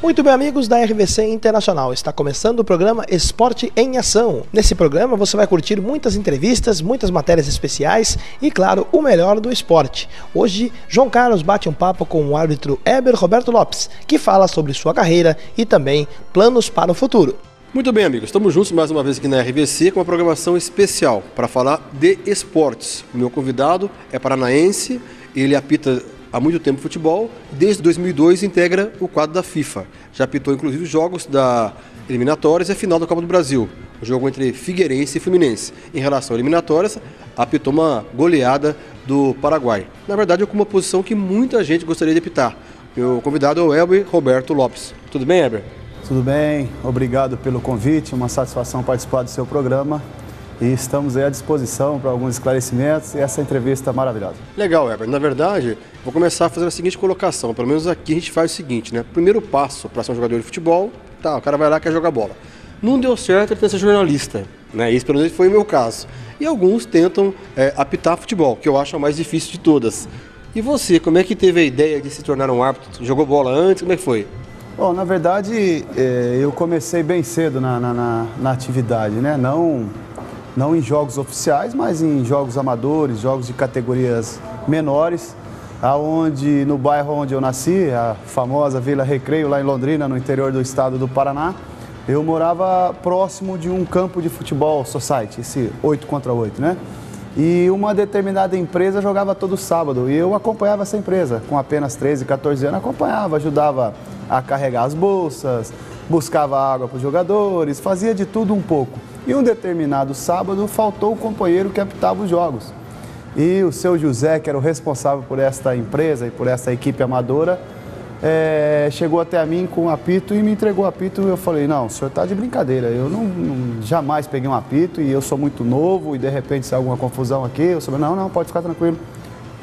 Muito bem, amigos da RVC Internacional, está começando o programa Esporte em Ação. Nesse programa você vai curtir muitas entrevistas, muitas matérias especiais e, claro, o melhor do esporte. Hoje, João Carlos bate um papo com o árbitro Heber Roberto Lopes, que fala sobre sua carreira e também planos para o futuro. Muito bem, amigos, estamos juntos mais uma vez aqui na RVC com uma programação especial para falar de esportes. O meu convidado é paranaense, ele apita há muito tempo futebol, desde 2002 integra o quadro da FIFA. Já apitou inclusive os jogos da eliminatórias e a final da Copa do Brasil, o jogo entre Figueirense e Fluminense. Em relação a eliminatórias, apitou uma goleada do Paraguai. Na verdade, ocupa uma posição que muita gente gostaria de apitar. Meu convidado é o Heber Roberto Lopes. Tudo bem, Heber? Tudo bem, obrigado pelo convite, uma satisfação participar do seu programa e estamos aí à disposição para alguns esclarecimentos e essa entrevista maravilhosa. Legal, Heber. Na verdade, vou começar a fazer a seguinte colocação, pelo menos aqui a gente faz o seguinte, né? Primeiro passo para ser um jogador de futebol, tá, o cara vai lá e quer jogar bola. Não deu certo, ele tem que ser jornalista, né? Isso pelo menos foi o meu caso. E alguns tentam apitar futebol, que eu acho a mais difícil de todas. E você, como é que teve a ideia de se tornar um árbitro? Jogou bola antes? Como é que foi? Bom, na verdade, eu comecei bem cedo na atividade, né? Não em jogos oficiais, mas em jogos amadores, jogos de categorias menores, aonde no bairro onde eu nasci, a famosa Vila Recreio, lá em Londrina, no interior do estado do Paraná, eu morava próximo de um campo de futebol society, esse 8 contra 8, né? E uma determinada empresa jogava todo sábado e eu acompanhava essa empresa, com apenas 13, 14 anos, acompanhava, ajudava a carregar as bolsas, buscava água para os jogadores, fazia de tudo um pouco. E um determinado sábado faltou o companheiro que apitava os jogos. E o seu José, que era o responsável por esta empresa e por essa equipe amadora, chegou até a mim com um apito e me entregou o apito. E eu falei, não, o senhor está de brincadeira, eu jamais peguei um apito e eu sou muito novo e de repente se há alguma confusão aqui, eu falei, não, pode ficar tranquilo.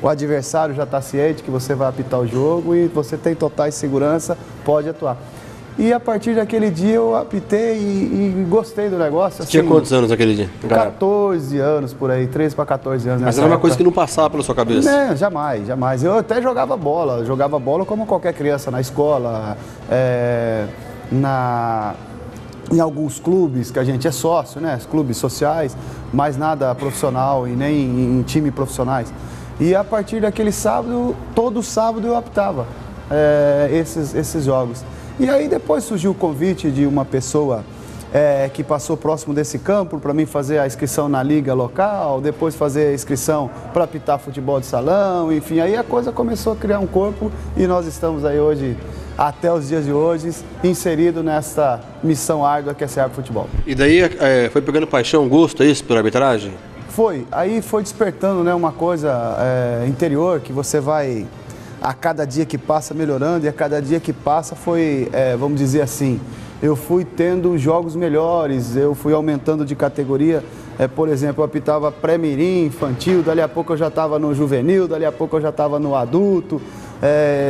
O adversário já está ciente que você vai apitar o jogo e você tem total segurança, pode atuar. E a partir daquele dia eu apitei e gostei do negócio. Você tinha quantos anos naquele dia? 14 anos por aí, 13 para 14 anos. Mas era uma coisa que não passava pela sua cabeça? Não, jamais. Eu até jogava bola como qualquer criança na escola, em alguns clubes que a gente é sócio, né? Clubes sociais, mas nada profissional e nem em time profissionais. E a partir daquele sábado, todo sábado eu apitava esses jogos. E aí depois surgiu o convite de uma pessoa que passou próximo desse campo para mim fazer a inscrição na liga local, depois fazer a inscrição para apitar futebol de salão, enfim, aí a coisa começou a criar um corpo e nós estamos aí hoje, até os dias de hoje, inserido nessa missão árdua que é ser árbitro de futebol. E daí foi pegando paixão, gosto, é isso, pela arbitragem? Aí foi despertando, né, uma coisa interior que você vai a cada dia que passa melhorando e a cada dia que passa foi, vamos dizer assim, eu fui tendo jogos melhores, eu fui aumentando de categoria, por exemplo, eu apitava pré-mirim, infantil, dali a pouco eu já estava no juvenil, dali a pouco eu já estava no adulto,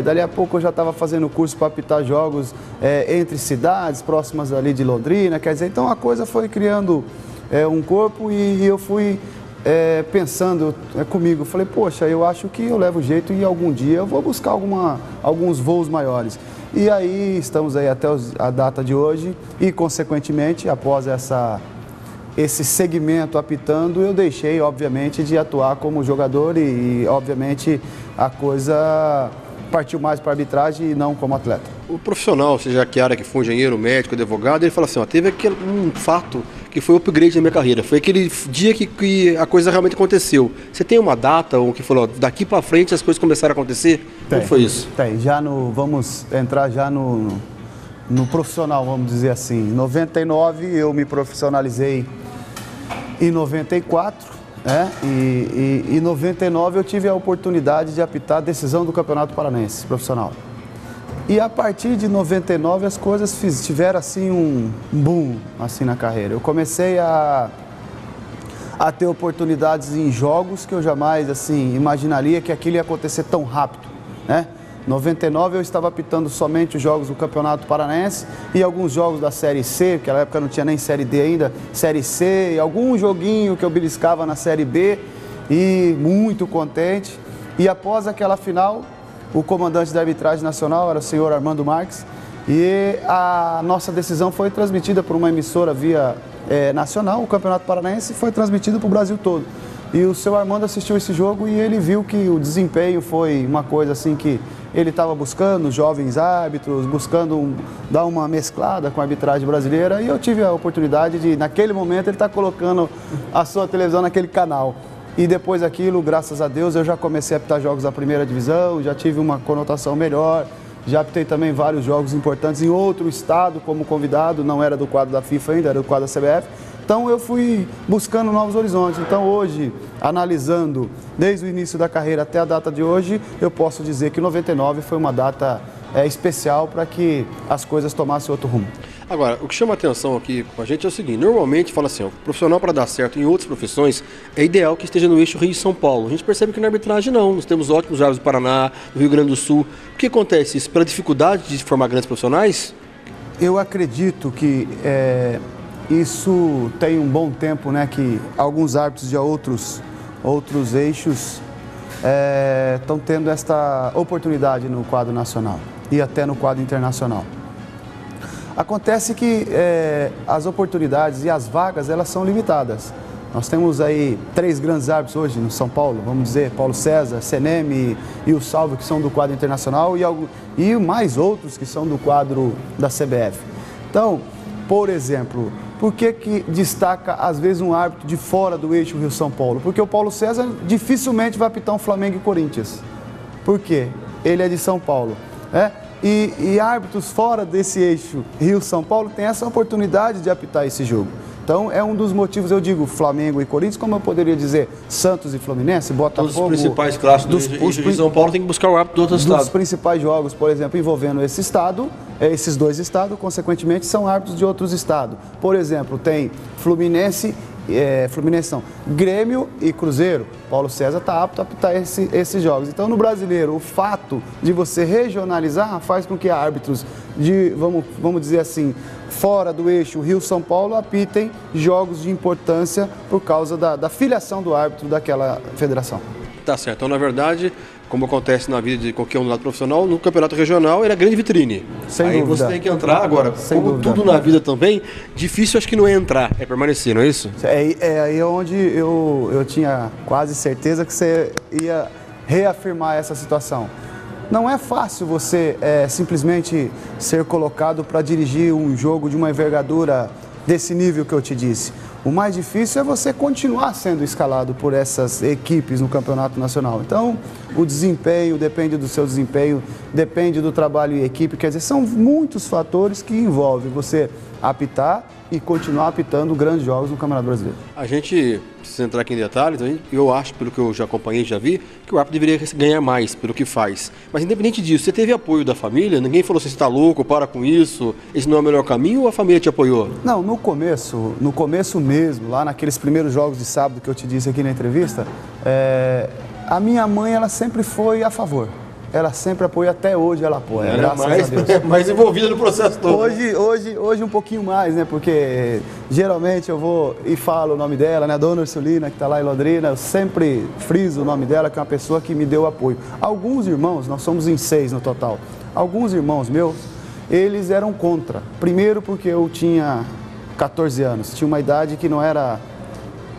dali a pouco eu já estava fazendo curso para apitar jogos entre cidades, próximas ali de Londrina, quer dizer, então a coisa foi criando um corpo e eu fui pensando comigo, falei, poxa, eu acho que eu levo jeito e algum dia eu vou buscar alguns voos maiores. E aí estamos aí até a data de hoje e, consequentemente, após esse segmento apitando, eu deixei, obviamente, de atuar como jogador e obviamente, a coisa partiu mais para a arbitragem e não como atleta. O profissional, seja que área que for, engenheiro, médico, advogado, ele fala assim, teve um fato que foi o upgrade na minha carreira, foi aquele dia que a coisa realmente aconteceu. Você tem uma data ou que falou, daqui para frente as coisas começaram a acontecer? Como foi isso? Tem, vamos entrar já no profissional, vamos dizer assim. Em 99 eu me profissionalizei em 94, e em 99 eu tive a oportunidade de apitar a decisão do Campeonato Paranaense profissional. E a partir de 99 as coisas tiveram assim um boom assim na carreira. Eu comecei a ter oportunidades em jogos que eu jamais assim imaginaria que aquilo ia acontecer tão rápido, né? Em 99 eu estava apitando somente os jogos do Campeonato Paranaense e alguns jogos da Série C, porque naquela época não tinha nem Série D ainda, Série C, e algum joguinho que eu beliscava na Série B e muito contente. E após aquela final, o comandante da arbitragem nacional era o senhor Armando Marques E a nossa decisão foi transmitida por uma emissora via nacional, o Campeonato Paranaense foi transmitido para o Brasil todo. E o seu Armando assistiu esse jogo e ele viu que o desempenho foi uma coisa assim que ele estava buscando, jovens árbitros, buscando dar uma mesclada com a arbitragem brasileira. E eu tive a oportunidade de, naquele momento, ele estar colocando a sua televisão naquele canal. E depois daquilo, graças a Deus, eu já comecei a apitar jogos da primeira divisão, já tive uma conotação melhor. Já apitei também vários jogos importantes em outro estado como convidado, não era do quadro da FIFA ainda, era do quadro da CBF. Então eu fui buscando novos horizontes. Então hoje, analisando desde o início da carreira até a data de hoje, eu posso dizer que 99 foi uma data especial para que as coisas tomassem outro rumo. Agora, o que chama a atenção aqui com a gente é o seguinte, normalmente fala assim, o profissional para dar certo em outras profissões é ideal que esteja no eixo Rio-São Paulo. A gente percebe que na arbitragem não, nós temos ótimos árbitros do Paraná, do Rio Grande do Sul. O que acontece? Isso pela dificuldade de formar grandes profissionais? Eu acredito que isso tem um bom tempo, né, que alguns árbitros de outros eixos estão tendo esta oportunidade no quadro nacional e até no quadro internacional. Acontece que as oportunidades e as vagas, elas são limitadas. Nós temos aí 3 grandes árbitros hoje no São Paulo, vamos dizer, Paulo César, Seneme e o Salvo, que são do quadro internacional, e mais outros que são do quadro da CBF. Então, por exemplo, por que destaca, às vezes, um árbitro de fora do eixo Rio-São Paulo? Porque o Paulo César dificilmente vai apitar um Flamengo e Corinthians. Por quê? Ele é de São Paulo, né? E árbitros fora desse eixo Rio-São Paulo têm essa oportunidade de apitar esse jogo. Então, é um dos motivos, eu digo Flamengo e Corinthians, como eu poderia dizer Santos e Fluminense, Botafogo... Todos os principais clássicos do São Paulo tem que buscar o árbitro do outro estado. Dos principais jogos, por exemplo, envolvendo esse estado, esses 2 estados, consequentemente, são árbitros de outros estados. Por exemplo, tem Grêmio e Cruzeiro. Paulo César está apto a apitar esses jogos. Então, no brasileiro, o fato de você regionalizar faz com que árbitros de, vamos dizer assim, fora do eixo Rio-São Paulo apitem jogos de importância por causa da filiação do árbitro daquela federação. Tá certo. Então, na verdade, como acontece na vida de qualquer um lado profissional, no campeonato regional ele é grande vitrine. Sem Aí dúvida. Você tem que entrar agora. Sem como dúvida. Tudo na vida também, difícil acho que não é entrar, é permanecer, não é isso? É aí onde eu tinha quase certeza que você ia reafirmar essa situação. Não é fácil você simplesmente ser colocado para dirigir um jogo de uma envergadura desse nível que eu te disse. O mais difícil é você continuar sendo escalado por essas equipes no campeonato nacional. Então, o desempenho depende do seu desempenho, depende do trabalho em equipe. Quer dizer, são muitos fatores que envolvem você apitar e continuar apitando grandes jogos no Campeonato Brasileiro. A gente precisa entrar aqui em detalhes, eu acho, pelo que eu já acompanhei e já vi, que o árbitro deveria ganhar mais pelo que faz. Mas independente disso, você teve apoio da família? Ninguém falou assim, você está louco, para com isso, esse não é o melhor caminho, ou a família te apoiou? Não, no começo mesmo, lá naqueles primeiros jogos de sábado que eu te disse aqui na entrevista, a minha mãe, ela sempre foi a favor. Ela sempre apoia, até hoje ela apoia, graças a Deus. Mais envolvida no processo todo. Hoje um pouquinho mais, né? Porque geralmente eu vou e falo o nome dela, né? Dona Ursulina, que está lá em Londrina, eu sempre friso o nome dela, que é uma pessoa que me deu apoio. Alguns irmãos, nós somos em 6 no total, alguns irmãos meus, eles eram contra. Primeiro porque eu tinha 14 anos, tinha uma idade que não era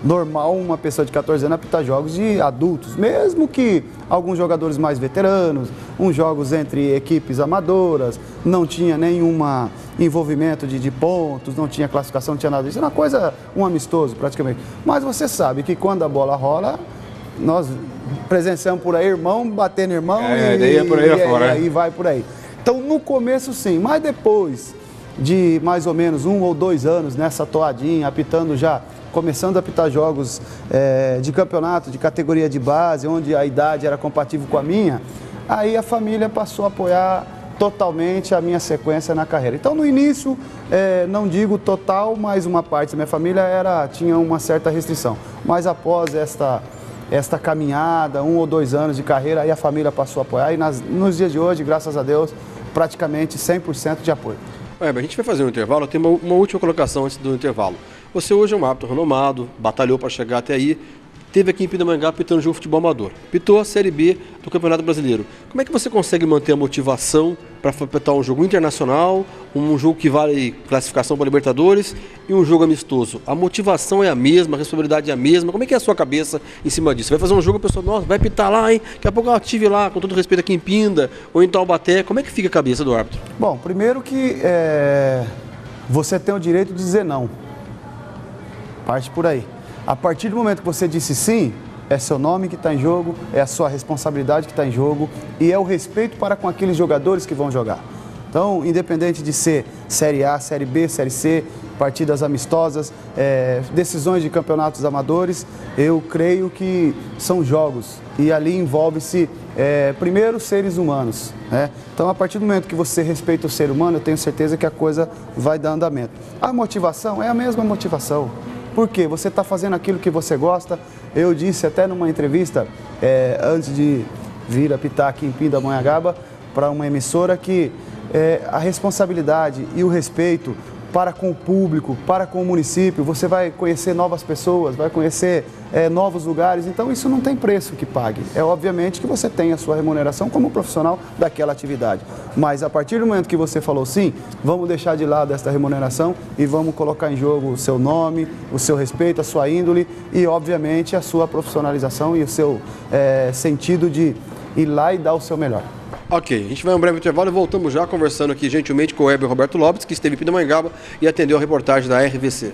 normal uma pessoa de 14 anos apitar jogos de adultos, mesmo que alguns jogadores mais veteranos, uns jogos entre equipes amadoras, não tinha nenhum envolvimento de pontos, não tinha classificação, não tinha nada disso, era uma coisa, um amistoso praticamente. Mas você sabe que quando a bola rola, nós presenciamos por aí irmão batendo irmão e vai por aí. Então no começo sim, mas depois de mais ou menos 1 ou 2 anos nessa toadinha, apitando já, começando a apitar jogos de campeonato, de categoria de base, onde a idade era compatível com a minha, aí a família passou a apoiar totalmente a minha sequência na carreira. Então, no início, não digo total, mas uma parte da minha família tinha uma certa restrição. Mas após esta caminhada, 1 ou 2 anos de carreira, aí a família passou a apoiar e nos dias de hoje, graças a Deus, praticamente 100% de apoio. A gente vai fazer um intervalo, eu tenho uma última colocação antes do intervalo. Você hoje é um árbitro renomado, batalhou para chegar até aí, teve aqui em Pindamonhangaba pitando jogo de futebol amador. Pitou a Série B do Campeonato Brasileiro. Como é que você consegue manter a motivação para pitar um jogo internacional, um jogo que vale classificação para Libertadores e um jogo amistoso? A motivação é a mesma, a responsabilidade é a mesma. Como é que é a sua cabeça em cima disso? Você vai fazer um jogo, a pessoa, nossa, vai pitar lá, hein? Daqui a pouco eu estive lá, com todo respeito aqui em Pinda ou em Taubaté. Como é que fica a cabeça do árbitro? Bom, primeiro que você tem o direito de dizer não. Parte por aí. A partir do momento que você disse sim, é seu nome que está em jogo, é a sua responsabilidade que está em jogo e é o respeito para com aqueles jogadores que vão jogar. Então, independente de ser Série A, Série B, Série C, partidas amistosas, decisões de campeonatos amadores, eu creio que são jogos e ali envolve-se, primeiro, seres humanos, né? Então, a partir do momento que você respeita o ser humano, eu tenho certeza que a coisa vai dar andamento. A motivação é a mesma motivação. Por quê? Você está fazendo aquilo que você gosta. Eu disse até numa entrevista, antes de vir apitar aqui em Pindamonhangaba, para uma emissora, que a responsabilidade e o respeito para com o público, para com o município, você vai conhecer novas pessoas, vai conhecer novos lugares, então isso não tem preço que pague. É obviamente que você tem a sua remuneração como profissional daquela atividade, mas a partir do momento que você falou sim, vamos deixar de lado esta remuneração e vamos colocar em jogo o seu nome, o seu respeito, a sua índole e obviamente a sua profissionalização e o seu sentido de ir lá e dar o seu melhor. Ok, a gente vai a um breve intervalo e voltamos já conversando aqui gentilmente com o Heber Roberto Lopes, que esteve em Pindamonhangaba e atendeu a reportagem da RVC.